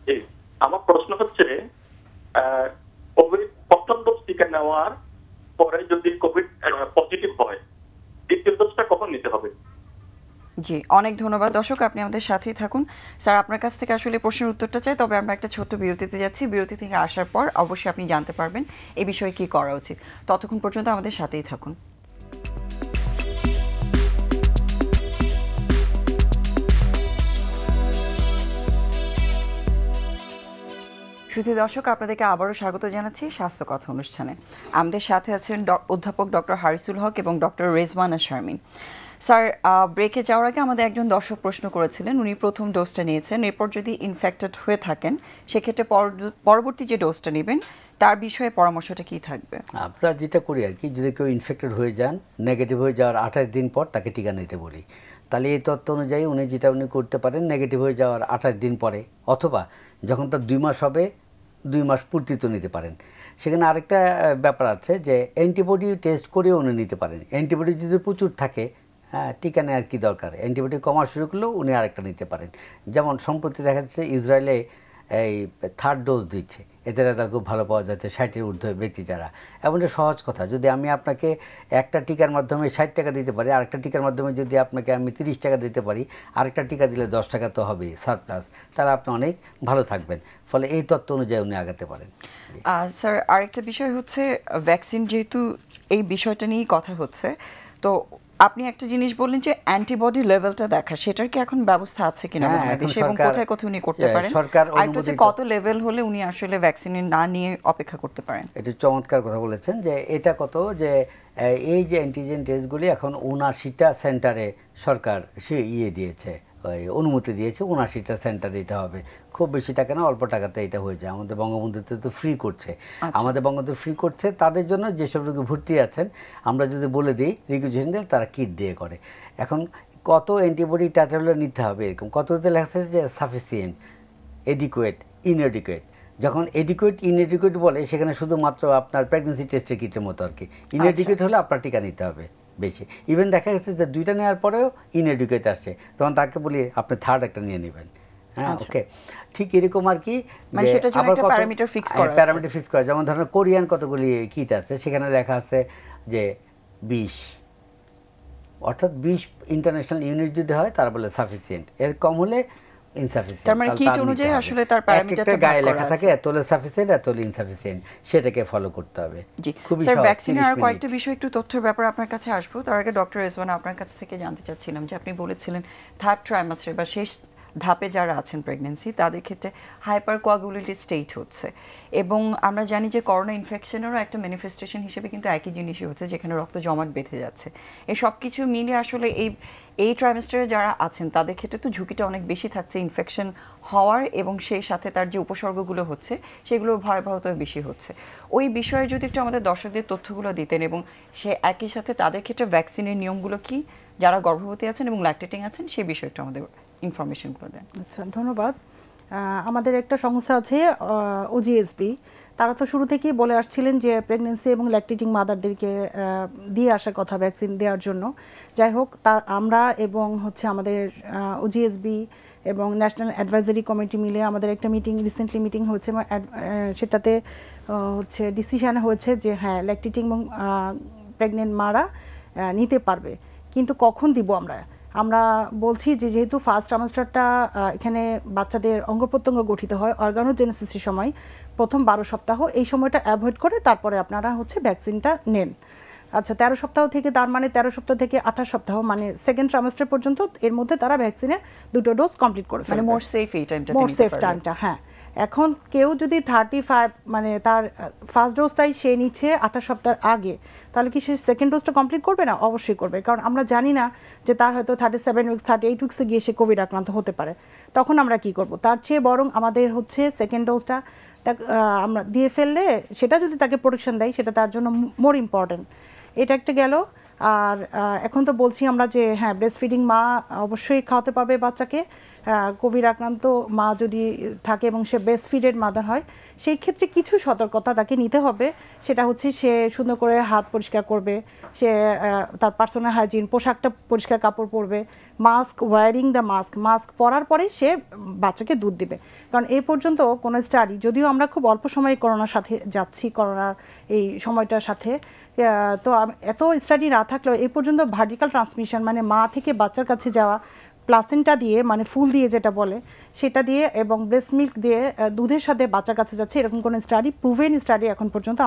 জি, আমার প্রশ্ন হচ্ছে কোভিড প্রথম ডোজ টিকা নেওয়ার পরে যদি কোভিড পজিটিভ হয়, দ্বিতীয় ডোজটা কখন নিতে হবে? জি অনেক ধন্যবাদ দর্শক, আপনি আমাদের সাথেই থাকুন। স্যার, আপনার কাছ থেকে আসলে প্রশ্নের উত্তরটা চাই, তবে আমরা একটা ছোট্ট বিরতিতে যাচ্ছি। বিরতি থেকে আসার পর অবশ্যই আপনি জানতে পারবেন এই বিষয়ে কি করা উচিত। ততক্ষণ পর্যন্ত আমাদের সাথেই থাকুন। শুধু দর্শক, আপনাদেরকে আবারও স্বাগত জানাচ্ছি স্বাস্থ্য কথা অনুষ্ঠানে। আমাদের সাথে আছেন অধ্যাপক ডক্টর হারিসুল হক এবং ডক্টর রেজওয়ানা শারমিন। স্যার, ব্রেকে যাওয়ার আগে আমাদের একজন দর্শক প্রশ্ন করেছিলেন, উনি প্রথম ডোজটা নিয়েছেন, এরপর যদি ইনফেক্টেড হয়ে থাকেন সেক্ষেত্রে পরবর্তী যে ডোজটা নেবেন তার বিষয়ে পরামর্শটা কি থাকবে? আমরা যেটা করি আর কি, যদি কেউ ইনফেক্টেড হয়ে যান, নেগেটিভ হয়ে যাওয়ার 28 দিন পর তাকে টিকা নিতে বলি। তাহলে এই তথ্য অনুযায়ী উনি করতে পারেন নেগেটিভ হয়ে যাওয়ার 28 দিন পরে, অথবা যখন তার 2 মাস হবে 2 মাস পূর্তিত নিতে পারেন। সেখানে আরেকটা ব্যাপার আছে যে অ্যান্টিবডি টেস্ট করেও উনি নিতে পারেন। অ্যান্টিবডি যদি প্রচুর থাকে, হ্যাঁ, টিকা নেওয়ার কী দরকার, অ্যান্টিবডি কমা শুরু করলেও উনি আরেকটা নিতে পারেন। যেমন সম্প্রতি দেখা যাচ্ছে ইসরায়েলে এই 3rd ডোজ দিচ্ছে, এতে রেজাল্ট খুব ভালো পাওয়া যাচ্ছে 60-এর ঊর্ধ্বে ব্যক্তি যারা। এমন একটা সহজ কথা, যদি আমি আপনাকে একটা টিকার মাধ্যমে 60 টাকা দিতে পারি, আরেকটা টিকার মাধ্যমে যদি আপনাকে আমি 30 টাকা দিতে পারি, আরেকটা টিকা দিলে 10 টাকা তো হবেই সারপ্লাস, তাহলে আপনি অনেক ভালো থাকবেন। ফলে এই তত্ত্ব অনুযায়ী উনি আগাতে পারেন। স্যার, আরেকটা বিষয় হচ্ছে ভ্যাকসিন, যেহেতু এই বিষয়টা নিয়েই কথা হচ্ছে, তো আপনি একটা জিনিস বললেন যে অ্যান্টিবডি লেভেলটা দেখা, সেটার কি এখন ব্যবস্থা আছে কিনা বাংলাদেশে এবং কোথায় কোথায় উনি করতে পারেন? সরকার আর হচ্ছে কত লেভেল হলে উনি আসলে ভ্যাকসিন না নিয়ে অপেক্ষা করতে পারেন? এটা চমৎকার কথা বলেছেন যে এটা কত যে এই যে অ্যান্টিজেন টেস্টগুলি এখন ৭৯টা সেন্টারে সরকার সে দিয়েছে, ওই অনুমতি দিয়েছে ৭৯টা সেন্টারে এটা হবে। খুব বেশি টাকা না, অল্প টাকাতে এটা হয়ে যায়। আমাদের বঙ্গবন্ধুতে তো ফ্রি করছে, আমাদের বঙ্গবন্ধু ফ্রি করছে তাদের জন্য যেসব রোগী ভর্তি আছেন আমরা যদি বলে দিই রিকুইজিশন দিলে তারা কিট দিয়ে করে। এখন কত অ্যান্টিবডি টাইটারগুলো নিতে হবে এরকম কততে লেখা আছে যে সাফিসিয়েন্ট, এডিকুয়েট, ইনএডিকুয়েট। যখন এডিকুয়েট ইনএডিকুয়েট বলে সেখানে শুধুমাত্র আপনার প্রেগনেন্সি টেস্টের কিটের মতো আর কি। ইনএডিকুয়েট হলে আপনার টিকা নিতে হবে বেশি। ইভেন দেখা গেছে যে 2টা নেওয়ার পরেও ইনএডুকেট আসছে, তখন তাকে বলি আপনি থার্ড একটা নিয়ে নেবেন। হ্যাঁ, ওকে, ঠিক এরকম আর কি। প্যারামিটার ফিক্স করা, যেমন ধরেন কোরিয়ান কতগুলি কিট আছে সেখানে লেখা আছে যে 20, অর্থাৎ 20 ইন্টারন্যাশনাল ইউনিট যদি হয় তার বলে সাফিসিয়েন্ট, এর কম হলে ইনসাফিসিয়েন্ট। তার মানে কিট অনুযায়ী আসলে তার প্যারামিটারটা গায়ে লেখা থাকে এত হলে সাফিসিয়েন্ট এত হলে ইনসাফিসিয়েন্ট, সেটাকে ফলো করতে হবে। জি স্যার, ভ্যাকসিনের আর কয়েকটা বিষয় একটু তথ্যের ব্যাপারে আপনার কাছে আসবো। তার আগে ডক্টর রেজওয়ানা আপনার কাছ থেকে জানতে চাচ্ছিলাম যে আপনি বলেছিলেন থার্ড ট্রাইমাস্টার বা শেষ ধাপে যারা আছেন প্রেগন্যান্সি তাদের ক্ষেত্রে হাইপার কোয়াগুলেটেড স্টেট হচ্ছে, এবং আমরা জানি যে করোনা ইনফেকশনেরও একটা ম্যানিফেস্টেশন হিসেবে কিন্তু একই জিনিসই হচ্ছে, যেখানে রক্ত জমাট বেঁধে যাচ্ছে। এই সব কিছু মিলে আসলে এই ট্রাইমাস্টারে যারা আছেন তাদের ক্ষেত্রে তো ঝুঁকিটা অনেক বেশি থাকছে ইনফেকশন হওয়ার, এবং সেই সাথে তার যে উপসর্গগুলো হচ্ছে সেগুলো ভয়াবহতা বেশি হচ্ছে। ওই বিষয়ে যদি একটু আমাদের দর্শকদের তথ্যগুলো দিতেন, এবং সে একই সাথে তাদের ক্ষেত্রে ভ্যাকসিনের নিয়মগুলো কি, যারা গর্ভবতী আছেন এবং ল্যাকটেটিং আছেন সেই বিষয়টা আমাদের ইনফরমেশনগুলো দেন। আচ্ছা, ধন্যবাদ। আমাদের একটা সংস্থা আছে ওজিএসবি, তারা তো শুরু থেকেই বলে আসছিলেন যে প্রেগনেন্সি এবং ল্যাকটেটিং মাদারদেরকে দিয়ে আসার কথা ভ্যাকসিন দেওয়ার জন্য। যাই হোক, আমরা এবং হচ্ছে আমাদের ওজিএসবি এবং ন্যাশনাল অ্যাডভাইজারি কমিটি মিলে আমাদের একটা রিসেন্টলি মিটিং হয়েছে, সেটাতে হচ্ছে ডিসিশন হয়েছে যে হ্যাঁ, ল্যাকটেটিং এবং প্রেগনেন্ট মারা নিতে পারবে, কিন্তু কখন দিব আমরা বলছি যে যেহেতু ফার্স্ট ট্রাইমাস্টারটা এখানে বাচ্চাদের অঙ্গ প্রত্যঙ্গ গঠিত হয় অর্গানোজেনেসিসের সময় প্রথম 12 সপ্তাহ, এই সময়টা অ্যাভয়েড করে তারপরে আপনারা হচ্ছে ভ্যাকসিনটা নেন। আচ্ছা, 13 সপ্তাহ থেকে, তার মানে 13 সপ্তাহ থেকে 28 সপ্তাহ মানে সেকেন্ড ট্রাইমাস্টার পর্যন্ত এর মধ্যে তারা ভ্যাকসিনের 2টো ডোজ কমপ্লিট করে ফেলবে, মানে মোর সেফ এই টাইমটা, মোর সেফ টাইমটা। হ্যাঁ, এখন কেউ যদি 35 মানে তার ফার্স্ট ডোজটাই সে নিচ্ছে 28 সপ্তাহের আগে, তাহলে কি সে সেকেন্ড ডোজটা কমপ্লিট করবে না? অবশ্যই করবে, কারণ আমরা জানি না যে তার হয়তো 37 উইকস 38 উইকসে গিয়ে সে কোভিড আক্রান্ত হতে পারে। তখন আমরা কি করব? তার চেয়ে বরং আমাদের হচ্ছে সেকেন্ড ডোজটা আমরা দিয়ে ফেললে সেটা যদি তাকে প্রোটেকশন দেয় সেটা তার জন্য মোর ইম্পর্টেন্ট। এটা একটা গেল। আর এখন তো বলছি আমরা যে হ্যাঁ, ব্রেস্ট ফিডিং মা অবশ্যই খাওয়াতে পারবে বাচ্চাকে। কোভিড আক্রান্ত মা যদি থাকে এবং সে ব্রেস্ট ফিডেড মাদার হয়, সেই ক্ষেত্রে কিছু সতর্কতা তাকে নিতে হবে। সেটা হচ্ছে সে সুন্দর করে হাত পরিষ্কার করবে, সে তার পার্সোনাল হাইজিন, পোশাকটা পরিষ্কার কাপড় পরবে, মাস্ক, ওয়ারিং দ্য মাস্ক পরার পরে সে বাচ্চাকে দুধ দিবে। কারণ এই পর্যন্ত কোনো স্টাডি, যদিও আমরা খুব অল্প সময়ে করোনার সাথে যাচ্ছি, করোনার এই সময়টার সাথে, তো এত স্টাডি না থাকলেও এই পর্যন্ত ভার্টিক্যাল ট্রান্সমিশন মানে মা থেকে বাচ্চার কাছে যাওয়া প্লাসেন্টা দিয়ে, মানে ফুল দিয়ে যেটা বলে সেটা দিয়ে, এবং ব্রেস্ট মিল্ক দিয়ে দুধের সাথে বাচ্চার কাছে যাচ্ছে, এরকম কোনো স্টাডি, প্রুভেন স্টাডি এখন পর্যন্ত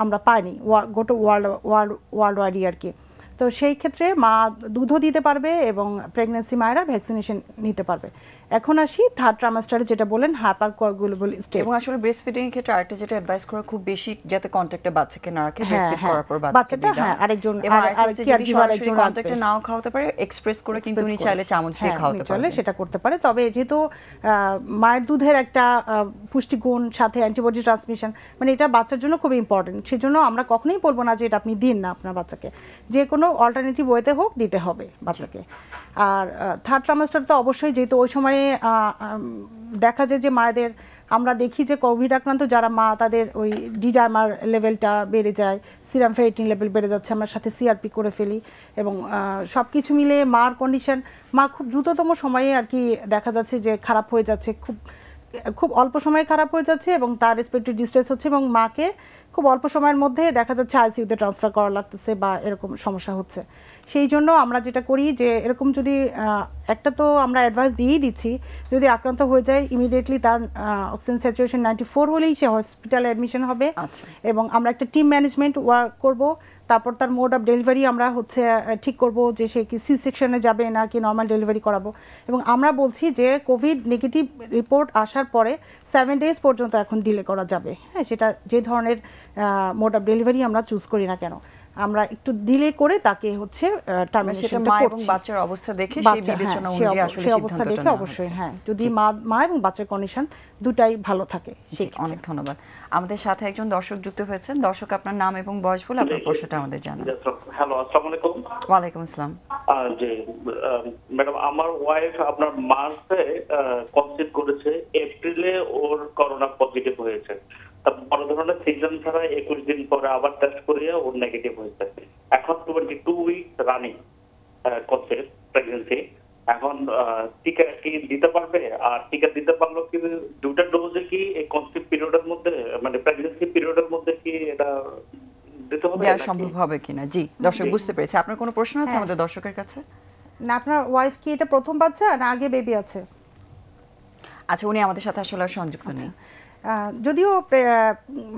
আমরা পাইনি গোটা ওয়ার্ল্ড ওয়াইডই আর কি। তো সেই ক্ষেত্রে মা দুধও দিতে পারবে এবং প্রেগন্যান্সি মায়েরা ভ্যাকসিনেশন নিতে পারবে। এখন আসি থার্ড ট্রাইমাস্টারে যেটা বলেন হাইপার কোয়াগুলেবল স্টেট, এবং আসলে ব্রেস্ট ফিডিং এর ক্ষেত্রে আরেকটা যেটা অ্যাডভাইস করা খুব বেশি, যাতে কন্টাক্টে বাচ্চাকে না রাখে, ব্রেস্ট ফিড করার পর বাচ্চাটা আরেকজন আর কেয়ার গিভার একজন কন্টাক্টে নাও খাওয়াতে পারে, এক্সপ্রেস করে কিন্তু উনি চাইলে চামচ দিয়ে খাওয়াতে পারে, সেটা করতে পারে। তবে যেহেতু মায়ের দুধের একটা পুষ্টিগুণ সাথে অ্যান্টিবডি ট্রান্সমিশন, মানে এটা বাচ্চার জন্য খুব ইম্পর্টেন্ট, সেজন্য আমরা কখনোই বলবো না যে এটা আপনি দিন না আপনার বাচ্চাকে, যে কোনো অল্টারনেটিভ ওয়েতে হোক দিতে হবে বাচ্চাকে। আর থার্ড ট্রাইমাস্টার তো অবশ্যই, যেহেতু ওই সময়ে দেখা যায় যে মায়েদের, আমরা দেখি যে কোভিড আক্রান্ত যারা মা তাদের ওই ডিডাইমার লেভেলটা বেড়ে যায়, সিরাম ফেরিটিন লেভেল বেড়ে যাচ্ছে, আমরা সাথে সিআরপি করে ফেলি, এবং সব কিছু মিলে মার কন্ডিশন, মা খুব দ্রুততম সময়ে আর কি দেখা যাচ্ছে যে খারাপ হয়ে যাচ্ছে, খুব অল্প সময়ে খারাপ হয়ে যাচ্ছে এবং তার রেসপিরেটরি ডিস্ট্রেস হচ্ছে, এবং মাকে খুব অল্প সময়ের মধ্যে দেখা যাচ্ছে আইসিইউতে ট্রান্সফার করা লাগতেছে বা এরকম সমস্যা হচ্ছে। সেই জন্য আমরা যেটা করি যে এরকম যদি একটা তো আমরা অ্যাডভাইস দিয়েই দিচ্ছি, যদি আক্রান্ত হয়ে যায় ইমিডিয়েটলি তার অক্সিজেন স্যাচুরেশন 94 হলেই সে হসপিটালে অ্যাডমিশন হবে। এবং আমরা একটা টিম ম্যানেজমেন্ট ওয়ার্ক করব। তারপর তার মোড অফ ডেলিভারি আমরা হচ্ছে ঠিক করব যে সে কি সি সেকশনে যাবে না কি নর্মাল ডেলিভারি করাবো। এবং আমরা বলছি যে কোভিড নেগেটিভ রিপোর্ট আসার পরে 7 days পর্যন্ত এখন ডিলে করা যাবে। হ্যাঁ, সেটা যে ধরনের মোড অফ ডেলিভারি আমরা চুজ করি না কেন, আমরা একটু ডিলে করে তাকে হচ্ছে টার্মিনেশনটা করছি। মা এবং বাচ্চার অবস্থা দেখে সেই বিবেচনা অনুযায়ী আসলে সেই অবস্থা দেখে অবশ্যই, হ্যাঁ, যদি মা এবং বাচ্চার কন্ডিশন দুটাই ভালো থাকে। অনেক ধন্যবাদ। আমাদের সাথে একজন দর্শক যুক্ত হয়েছেন। দর্শক, আপনার নাম এবং বয়স বলে আপনার প্রশ্নটা আমাদের জানান। হ্যালো, আসসালামু আলাইকুম। ওয়ালাইকুম আসসালাম। জি ম্যাডাম, আমার ওয়াইফ আপনার মার্চে কনসিভ করেছে, এপ্রিলে ওর করোনা পজিটিভ হয়েছে। বড় ধরনের সিজন ছাড়া 21 দিন পরে আবার টেস্ট করিয়ে ওর নেগেটিভ হয়েছে। এখন 22 উইকস রানিং কনসিভ প্রেগন্যান্সি। এখন টিকা কি দিতে পারবে? আর টিকা দিতে পারলো কি দুটা ডোজে কি এই কনসিভ পিরিয়ডের মধ্যে মানে প্রেগন্যান্সি পিরিয়ডের মধ্যে কি এটা দিতে হবে? দেওয়া সম্ভব হবে কিনা? জি দর্শক বুঝতে পেরেছে। আপনার কোনো প্রশ্ন আছে আমাদের দর্শকের কাছে? না, আপনার ওয়াইফ কি এটা প্রথম বাচ্চা না আগে বেবি আছে? আচ্ছা, উনি আমাদের সাথে আসলে সংযুক্ত নেই। যদিও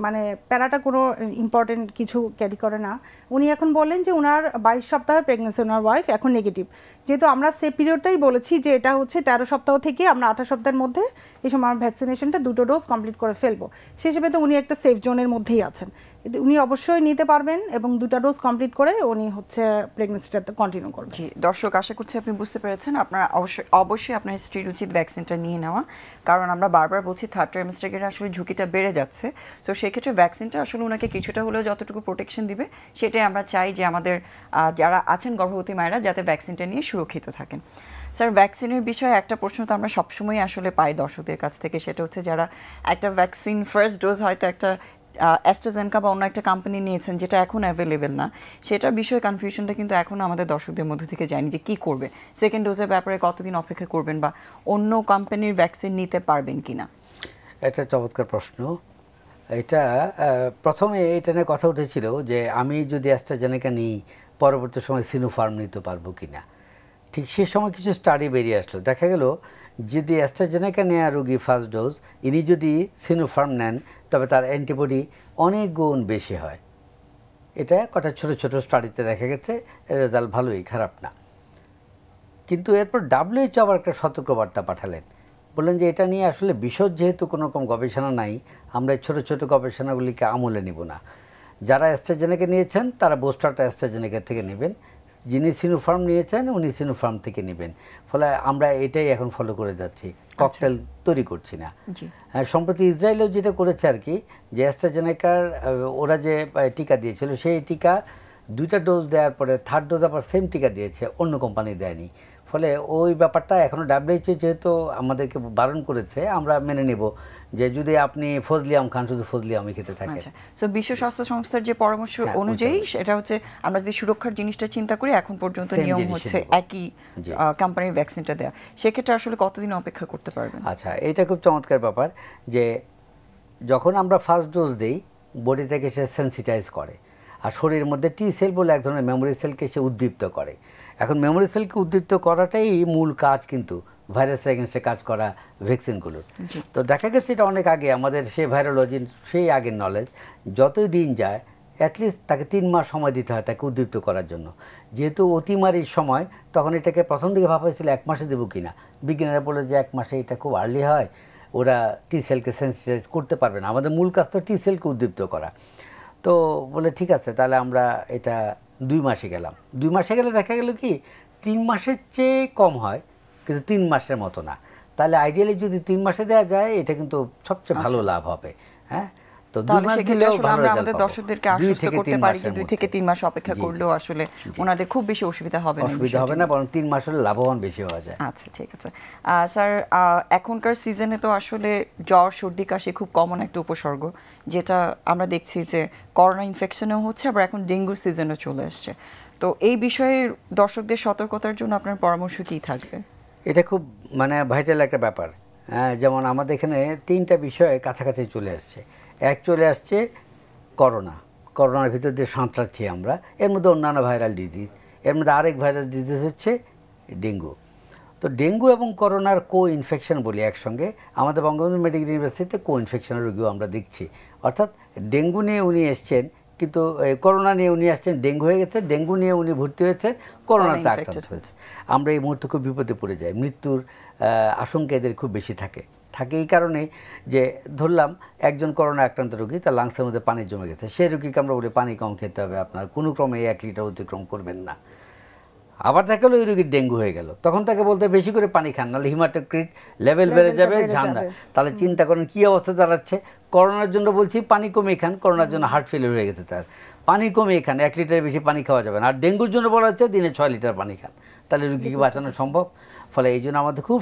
মানে প্যারাটা কোনো ইম্পর্টেন্ট কিছু ক্যারি করে না। উনি এখন বললেন যে ওনার 22 সপ্তাহের প্রেগনেন্সি, ওনার ওয়াইফ এখন নেগেটিভ। যেহেতু আমরা সে পিরিয়ডটাই বলেছি যে এটা হচ্ছে 13 সপ্তাহ থেকে আমরা 28 সপ্তাহের মধ্যে এই সময় আমরা ভ্যাকসিনেশনটা 2টো ডোজ কমপ্লিট করে ফেলবো। সেই হিসেবে তো উনি একটা সেফ জোনের মধ্যেই আছেন। উনি অবশ্যই নিতে পারবেন এবং 2টা ডোজ কমপ্লিট করে উনি হচ্ছে প্রেগনেন্সিটাতে কন্টিনিউ করবেন। জি দর্শক, আশা করছি আপনি বুঝতে পেরেছেন। আপনার অবশ্যই আপনার স্ত্রীর উচিত ভ্যাকসিনটা নিয়ে নেওয়া, কারণ আমরা বারবার বলছি থার্ড ট্রাইমেস্টারে আসলে ঝুঁকিটা বেড়ে যাচ্ছে। সো সেক্ষেত্রে ভ্যাকসিনটা আসলে ওনাকে কিছুটা হলেও যতটুকু প্রোটেকশন দিবে সেটাই আমরা চাই যে আমাদের যারা আছেন গর্ভবতী মায়েরা যাতে ভ্যাকসিনটা নিয়ে সুরক্ষিত থাকেন। স্যার, ভ্যাকসিনের বিষয়ে একটা প্রশ্ন তো আমরা সবসময় আসলে পাই দর্শকদের কাছ থেকে, সেটা হচ্ছে যারা একটা ভ্যাকসিন ফার্স্ট ডোজ হয়তো একটা অ্যাস্ট্রাজেনেকা বা অন্য একটা কোম্পানি নিয়েছেন যেটা এখন অ্যাভেলেবেল না, সেটার বিষয়ে কনফিউশনটা কিন্তু এখনও আমাদের দর্শকদের মধ্যে থেকে যায়নি যে কী করবে, সেকেন্ড ডোজের ব্যাপারে কতদিন অপেক্ষা করবেন বা অন্য কোম্পানির ভ্যাকসিন নিতে পারবেন কিনা। এটা চমৎকার প্রশ্ন। এটা প্রথমে এটা নিয়ে কথা উঠেছিল যে আমি যদি অ্যাস্ট্রাজেনেকা নিই পরবর্তী সময় সিনোফার্ম নিতে পারবো কিনা। ঠিক সেই সময় কিছু স্টাডি বেরিয়ে আসলো, দেখা গেল যদি অ্যাস্ট্রাজেনেকা নেওয়া রোগী ফার্স্ট ডোজ ইনি যদি সিনোফার্ম নেন তবে তার অ্যান্টিবডি অনেক গুণ বেশি হয়। এটা কটা ছোট ছোট স্টাডিতে দেখা গেছে, রেজাল্ট ভালোই, খারাপ না। কিন্তু এরপর WHO আবার একটা সতর্কবার্তা পাঠালেন, বললেন যে এটা নিয়ে আসলে বিশদ যেহেতু কোনো রকম গবেষণা নাই, আমরা এই ছোটো ছোটো গবেষণাগুলিকে আমলে নিব না। যারা অ্যাস্ট্রাজেনেকা নিয়েছেন তারা বুস্টারটা অ্যাস্ট্রাজেনেকা থেকে নেবেন, যিনি সিনোফার্ম নিয়েছেন উনি সিনোফার্ম থেকে নেবেন। ফলে আমরা এটাই এখন ফলো করে যাচ্ছি, ককটেল তৈরি করছি না। সম্প্রতি ইসরায়েলেও যেটা করেছে আর কি, যে অ্যাস্ট্রাজেনেকার ওরা যে টিকা দিয়েছিল সেই টিকা 2টা ডোজ দেওয়ার পরে থার্ড ডোজ আবার সেম টিকা দিয়েছে, অন্য কোম্পানি দেয়নি। ফলে ওই ব্যাপারটা এখনও WHO যেহেতু আমাদেরকে বারণ করেছে, আমরা মেনে নেব যে যদি আপনি ফজলি আম খান শুধু ফজলি আমই খেতে থাকেন। আচ্ছা, সো বিশ্ব স্বাস্থ্য সংস্থার যে পরামর্শ অনুযায়ী সেটা হচ্ছে আমরা যদি সুরক্ষার জিনিসটা চিন্তা করি এখন পর্যন্ত নিয়ম হচ্ছে একই কোম্পানির ভ্যাকসিনটা দেওয়া। সেক্ষেত্রে আসলে কতদিন অপেক্ষা করতে পারবেন? আচ্ছা, এটা খুব চমৎকার ব্যাপার যে যখন আমরা ফার্স্ট ডোজ দিই বডি থেকে সে সেন্সিটাইজ করে, আর শরীরের মধ্যে টি সেল বলে এক ধরনের মেমোরি সেলকে সে উদ্দীপ্ত করে। এখন মেমোরি সেলকে উদ্দীপ্ত করাটাই মূল কাজ, কিন্তু ভাইরাসের এগেনস্টে কাজ করা ভ্যাকসিনগুলোর। তো দেখা গেছে এটা অনেক আগে আমাদের সেই ভাইরোলজির সেই আগের নলেজ, যতই দিন যায় অ্যাটলিস্ট তাকে 3 মাস সময় দিতে হয় তাকে উদ্দীপ্ত করার জন্য। যেহেতু অতিমারির সময়, তখন এটাকে প্রথম দিকে ভাবা হয়েছিল 1 মাসে দেবো কিনা, বিজ্ঞানীরা বলে যে 1 মাসে এটা খুব আর্লি হয়, ওরা টি সেলকে সেন্সিটাইজ করতে পারবে না, আমাদের মূল কাজ তো টি সেলকে উদ্দীপ্ত করা। তো বলে ঠিক আছে, তাহলে আমরা এটা 2 মাসে গেলাম। 2 মাসে গেলে দেখা গেল কি 3 মাসের চেয়ে কম হয়, কিন্তু 3 মাসের মতো না। তাহলে আইডিয়ালি যদি 3 মাসে দেওয়া যায় এটা কিন্তু সবচেয়ে ভালো লাভ হবে। হ্যাঁ, তো 2 মাস দিলেও আমরা আমাদের দর্শকদেরকে আশ্বস্ত করতে পারি যে 2 থেকে 3 মাস অপেক্ষা করলেও আসলে ওনাদের খুব বেশি অসুবিধা হবে না। অসুবিধা হবে না, বরং 3 মাস হলে লাভবান বেশি হওয়া যায়। আচ্ছা, ঠিক আছে স্যার। এখনকার সিজনে তো আসলে জ্বর সর্দি কাশি খুব কমন একটা উপসর্গ, যেটা আমরা দেখছি যে করোনা ইনফেকশনও হচ্ছে, আবার এখন ডেঙ্গুর সিজনও চলে আসছে। তো এই বিষয়ে দর্শকদের সতর্কতার জন্য আপনার পরামর্শ কী থাকবে? এটা খুব ভাইটাল একটা ব্যাপার। যেমন আমাদের এখানে 3টা বিষয় কাছাকাছি চলে আসছে। এক চলে আসছে করোনার ভিতর দিয়ে সাঁতরাচ্ছি আমরা, এর মধ্যে অন্যান্য ভাইরাল ডিজিজ, এর মধ্যে আরেক ভাইরাল ডিজিজ হচ্ছে ডেঙ্গু। তো ডেঙ্গু এবং করোনার কো ইনফেকশন বলি একসঙ্গে, আমাদের বঙ্গবন্ধু মেডিকেল ইউনিভার্সিটিতে কো ইনফেকশনের রোগীও আমরা দেখছি। অর্থাৎ ডেঙ্গু নিয়ে উনি এসছেন, কিন্তু করোনা নিয়ে উনি আসছেন, ডেঙ্গু হয়ে গেছে, ডেঙ্গু নিয়ে উনি ভর্তি হয়েছেন, করোনাতে আক্রান্ত হয়েছে। আমরা এই মুহূর্তে খুব বিপদে পড়ে যাই, মৃত্যুর আশঙ্কা এদের খুব বেশি থাকে এই কারণে যে ধরলাম একজন করোনা আক্রান্ত রোগী, তার লাংসের মধ্যে পানি জমে গেছে, সেই রোগীকে আমরা বলি পানি কম খেতে হবে, আপনার কোনো ক্রমে 1 লিটার অতিক্রম করবেন না। আবার দেখা গেলো ওই রোগীর ডেঙ্গু হয়ে গেল, তখন তাকে বলতে বেশি করে পানি খান, নাহলে হিমাটোক্রিট লেভেল বেড়ে যাবে, ঝান্ডা। তাহলে চিন্তা করেন কী অবস্থা দাঁড়াচ্ছে। করোনার জন্য বলছি পানি কমিয়ে খান, করোনার জন্য হার্ট ফেলিয়ার হয়ে গেছে তার, পানি কমিয়ে খান, 1 লিটারের বেশি পানি খাওয়া যাবে না। আর ডেঙ্গুর জন্য বলা হচ্ছে দিনে 6 লিটার পানি খান, তাহলে রোগীকে বাঁচানো সম্ভব। ফলে এই জন্য আমাদের খুব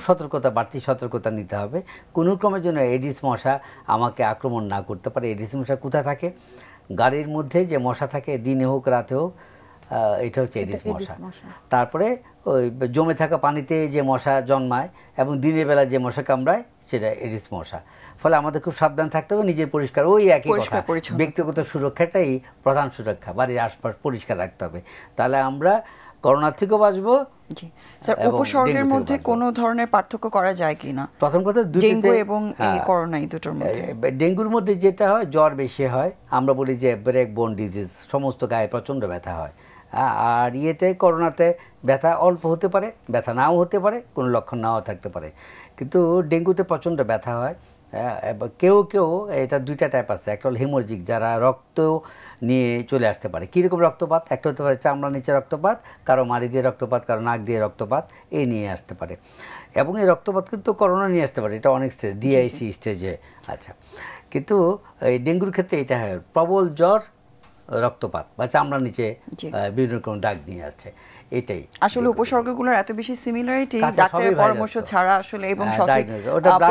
বাড়তি সতর্কতা নিতে হবে, কোনো ক্রমের জন্য এডিস মশা আমাকে আক্রমণ না করতে পারে। এডিস মশা কোথায় থাকে? গাড়ির মধ্যে যে মশা থাকে, দিনে হোক রাতে হোক, এটা হচ্ছে এডিস মশা। তারপরে ওই জমে থাকা পানিতে যে মশা জন্মায় এবং দিনের বেলা যে মশা কামড়ায় সেটা এডিস মশা। ফলে আমাদের খুব সাবধান থাকতে হবে, নিজের পরিষ্কার, ওই একই কথা, ব্যক্তিগত সুরক্ষাটাই প্রধান সুরক্ষা, বাড়ির আশপাশ পরিষ্কার রাখতে হবে, তাহলে আমরা করোনার থেকেও বাঁচবো। স্যার, উপসর্গের মধ্যে কোনো ধরনের পার্থক্য করা যায় কি না? প্রথম কথা ডেঙ্গু এবং করোনা এই দুটোর মধ্যে, ডেঙ্গুর মধ্যে যেটা হয় জ্বর বেশি হয়, আমরা বলি যে ব্রেক বোন ডিজিজ, সমস্ত গায়ে প্রচণ্ড ব্যথা হয়। আর ইয়েতে করোনাতে ব্যথা অল্প হতে পারে, ব্যথা নাও হতে পারে, কোনো লক্ষণ নাও থাকতে পারে, কিন্তু ডেঙ্গুতে প্রচণ্ড ব্যথা হয়। কেউ এটা 2টা টাইপ আছে, একটা হলো হেমোরজিক, যারা রক্ত নিয়ে চলে আসতে পারে। কীরকম রক্তপাত? একটা হতে পারে চামড়া নিচে রক্তপাত, কারো মাড়ি দিয়ে রক্তপাত, কারো নাক দিয়ে রক্তপাত, এই নিয়ে আসতে পারে। এবং এই রক্তপাত কিন্তু করোনা নিয়ে আসতে পারে, এটা অনেক স্টেজ, ডিআইসি স্টেজে। আচ্ছা, কিন্তু এই ডেঙ্গুর ক্ষেত্রে এটা হয় প্রবল জ্বর, রক্তপাত বা চামড়ার নিচে বিভিন্ন রকম দাগ নিয়ে আসছে, এটাই আসলে উপসর্গগুলোর এত বেশি সিমিলারিটি, ডাক্তারের পরামর্শ ছাড়া আসলে এবং সঠিক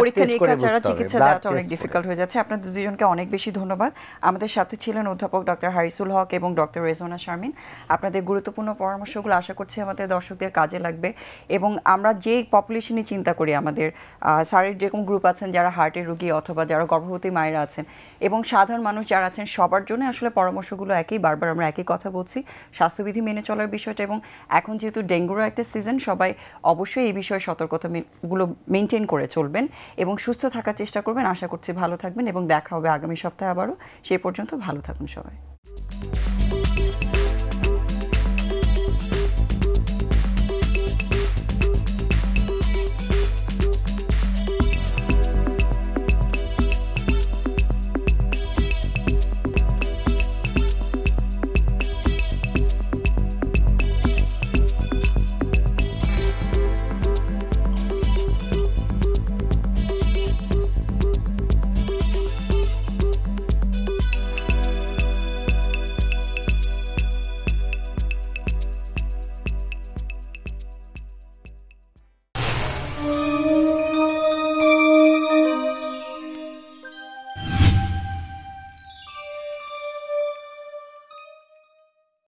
পরীক্ষা নিরীক্ষা ছাড়া চিকিৎসা দেওয়াটা অনেক ডিফিকাল্ট হয়ে যাচ্ছে। আপনাদের দুজনকে অনেক বেশি ধন্যবাদ। আমাদের সাথে ছিলেন অধ্যাপক ডক্টর হারিসুল হক এবং ডক্টর রেজওয়ানা শারমিন। আপনাদের গুরুত্বপূর্ণ পরামর্শগুলো আশা করছি আমাদের দর্শকদের কাজে লাগবে। এবং আমরা যে পপুলেশনে চিন্তা করি, আমাদের স্যারের যেরকম গ্রুপ আছেন যারা হার্টের রোগী অথবা যারা গর্ভবতী মায়েরা আছেন এবং সাধারণ মানুষ যারা আছেন, সবার জন্য আসলে পরামর্শগুলো একই, বারবার আমরা একই কথা বলছি, স্বাস্থ্যবিধি মেনে চলার বিষয়টা। এবং এখন যেহেতু ডেঙ্গুর একটা সিজন, সবাই অবশ্যই এই বিষয়ে সতর্কতাগুলো মেনটেন করে চলবেন এবং সুস্থ থাকার চেষ্টা করবেন। আশা করছি ভালো থাকবেন এবং দেখা হবে আগামী সপ্তাহে আবারও। সেই পর্যন্ত ভালো থাকুন সবাই।